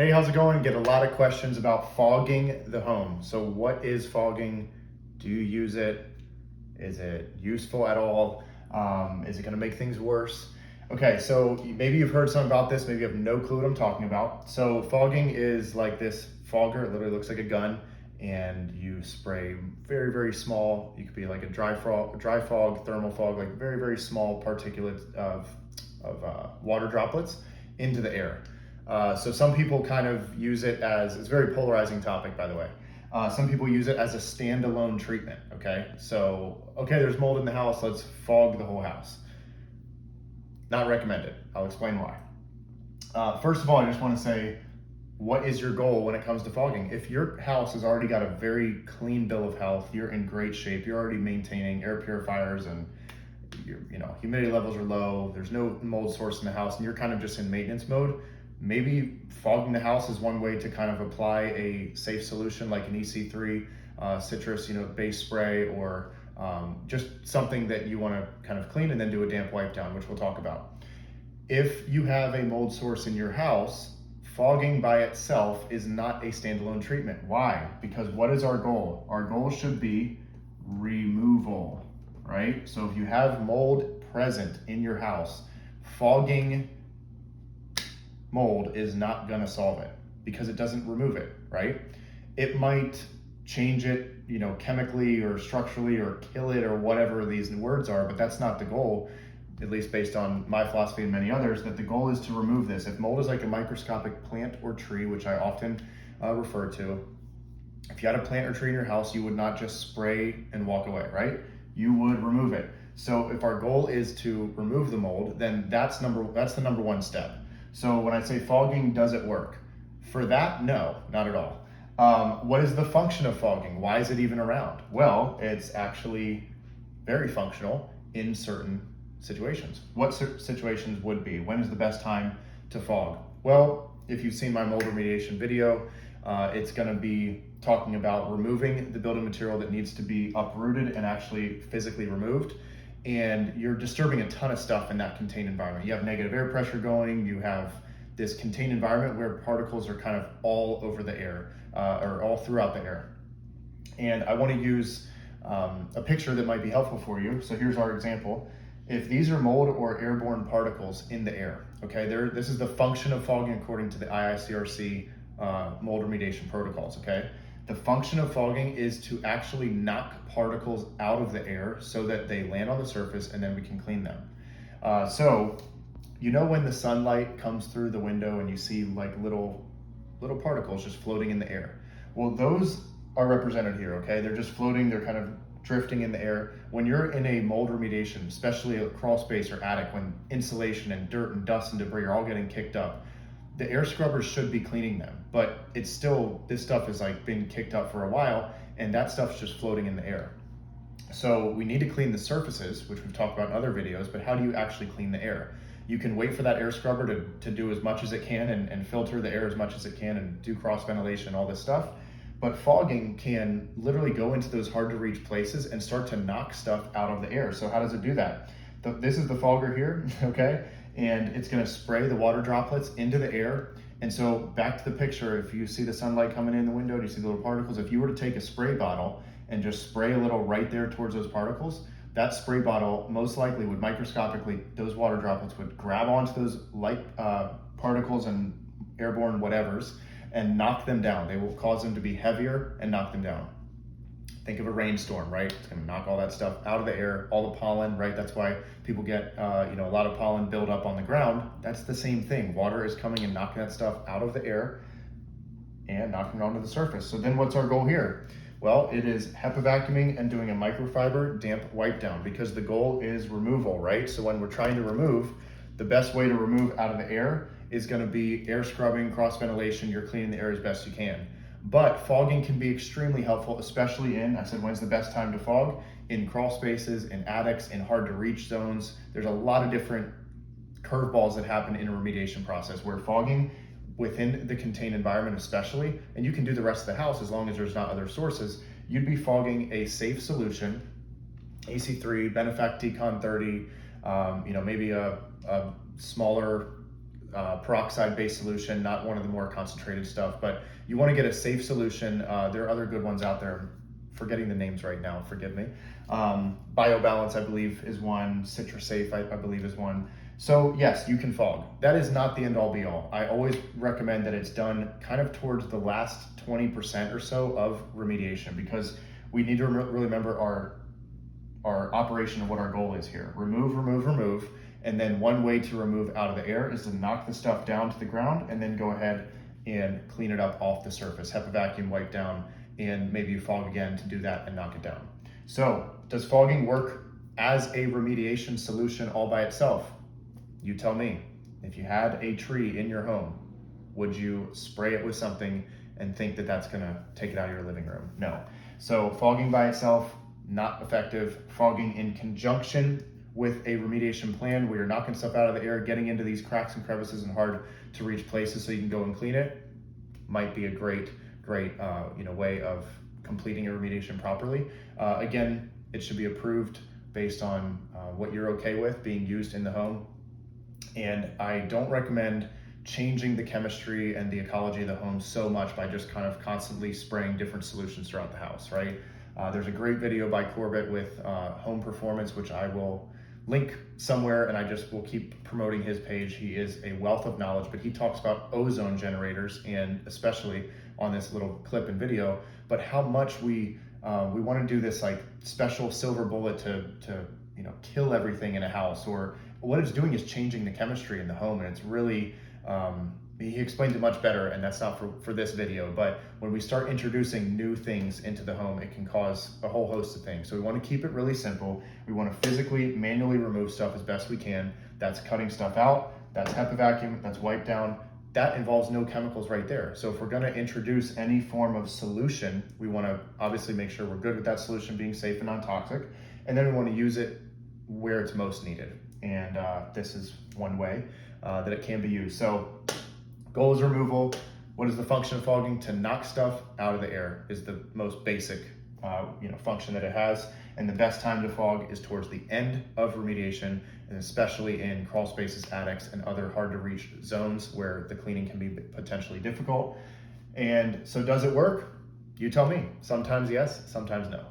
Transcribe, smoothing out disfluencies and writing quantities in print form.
Hey, how's it going? Get a lot of questions about fogging the home. So what is fogging? Do you use it? Is it useful at all? Is it gonna make things worse? Okay, so maybe you've heard some about this, maybe you have no clue what I'm talking about. So fogging is like this fogger, it literally looks like a gun, and you spray very, very small, you could be like a dry fog, thermal fog, like very, very small particulates of water droplets into the air. So some people kind of use it as, it's a very polarizing topic, by the way. Some people use it as a standalone treatment, okay? So, okay, there's mold in the house, let's fog the whole house. Not recommended. I'll explain why. First of all, I just want to say, what is your goal when it comes to fogging? If your house has already got a very clean bill of health, you're in great shape, you're already maintaining air purifiers and humidity levels are low, there's no mold source in the house, and you're kind of just in maintenance mode, maybe fogging the house is one way to kind of apply a safe solution like an EC3 citrus, base spray, or just something that you want to kind of clean and then do a damp wipe down, which we'll talk about. If you have a mold source in your house, fogging by itself is not a standalone treatment. Why? Because what is our goal? Our goal should be removal, right? So if you have mold present in your house, fogging mold is not gonna solve it because it doesn't remove it, right? It might change it, chemically or structurally, or kill it, or whatever these words are, but that's not the goal, at least based on my philosophy and many others, that the goal is to remove this. If mold is like a microscopic plant or tree, which I often refer to, if you had a plant or tree in your house, you would not just spray and walk away, right? You would remove it. So if our goal is to remove the mold, then that's the number one step. So when I say fogging, does it work? For that, no, not at all. What is the function of fogging? Why is it even around? Well, it's actually very functional in certain situations. What situations would be? When is the best time to fog? Well, if you've seen my mold remediation video, it's gonna be talking about removing the building material that needs to be uprooted and actually physically removed. And you're disturbing a ton of stuff in that contained environment. You have negative air pressure going, you have this contained environment where particles are kind of all over the air, or all throughout the air. And I want to use a picture that might be helpful for you. So here's our example. If these are mold or airborne particles in the air, okay, this is the function of fogging according to the IICRC mold remediation protocols, okay? The function of fogging is to actually knock particles out of the air so that they land on the surface and then we can clean them. So, when the sunlight comes through the window and you see like little particles just floating in the air. Well, those are represented here, okay? They're just floating, they're kind of drifting in the air. When you're in a mold remediation, especially a crawl space or attic, when insulation and dirt and dust and debris are all getting kicked up, the air scrubbers should be cleaning them, but it's still, this stuff is like been kicked up for a while and that stuff's just floating in the air. So we need to clean the surfaces, which we've talked about in other videos, but how do you actually clean the air? You can wait for that air scrubber to do as much as it can and filter the air as much as it can and do cross ventilation and all this stuff. But fogging can literally go into those hard to reach places and start to knock stuff out of the air. So how does it do that? This is the fogger here, okay? And it's gonna spray the water droplets into the air. And so back to the picture, if you see the sunlight coming in the window, do you see the little particles? If you were to take a spray bottle and just spray a little right there towards those particles, that spray bottle most likely would microscopically, those water droplets would grab onto those light particles and airborne whatevers and knock them down. They will cause them to be heavier and knock them down. Think of a rainstorm, right? It's gonna knock all that stuff out of the air, all the pollen, right? That's why people get a lot of pollen build up on the ground. That's the same thing. Water is coming and knocking that stuff out of the air and knocking it onto the surface. So then what's our goal here? Well, it is HEPA vacuuming and doing a microfiber damp wipe down, because the goal is removal, right? So when we're trying to remove, the best way to remove out of the air is gonna be air scrubbing, cross ventilation, you're cleaning the air as best you can. But fogging can be extremely helpful, especially I said when's the best time to fog? In crawl spaces, in attics, in hard to reach zones. There's a lot of different curveballs that happen in a remediation process where fogging within the contained environment especially, and you can do the rest of the house as long as there's not other sources, you'd be fogging a safe solution, EC3, Benefact Decon 30, maybe a smaller peroxide-based solution, not one of the more concentrated stuff, but you want to get a safe solution. There are other good ones out there. Forgetting the names right now, forgive me. BioBalance, I believe, is one. CitraSafe, I believe, is one. So yes, you can fog. That is not the end all be all. I always recommend that it's done kind of towards the last 20% or so of remediation, because we need to really remember our operation of what our goal is here. Remove, remove, remove. And then one way to remove out of the air is to knock the stuff down to the ground and then go ahead and clean it up off the surface. HEPA vacuum, wipe down, and maybe you fog again to do that and knock it down. So does fogging work as a remediation solution all by itself? You tell me. If you had a tree in your home, would you spray it with something and think that that's gonna take it out of your living room? No. So fogging by itself, not effective. Fogging in conjunction with a remediation plan where you're knocking stuff out of the air, getting into these cracks and crevices and hard to reach places so you can go and clean it, might be a great way of completing a remediation properly. Again, it should be approved based on what you're okay with being used in the home. And I don't recommend changing the chemistry and the ecology of the home so much by just kind of constantly spraying different solutions throughout the house, right? There's a great video by Corbett with home performance, which I will link somewhere, and I just will keep promoting his page. He is a wealth of knowledge, but he talks about ozone generators, and especially on this little clip and video, but how much we want to do this like special silver bullet to kill everything in a house, or what it's doing is changing the chemistry in the home. And it's really he explains it much better, and that's not for this video, but when we start introducing new things into the home, it can cause a whole host of things. So we want to keep it really simple. We want to physically, manually remove stuff as best we can. That's cutting stuff out, that's HEPA vacuum, that's wipe down. That involves no chemicals right there. So if we're going to introduce any form of solution, we want to obviously make sure we're good with that solution being safe and non-toxic, and then we want to use it where it's most needed. And this is one way that it can be used. So goal is removal. What is the function of fogging? To knock stuff out of the air is the most basic function that it has. And the best time to fog is towards the end of remediation, and especially in crawl spaces, attics, and other hard to reach zones where the cleaning can be potentially difficult. And so does it work? You tell me. Sometimes yes, sometimes no.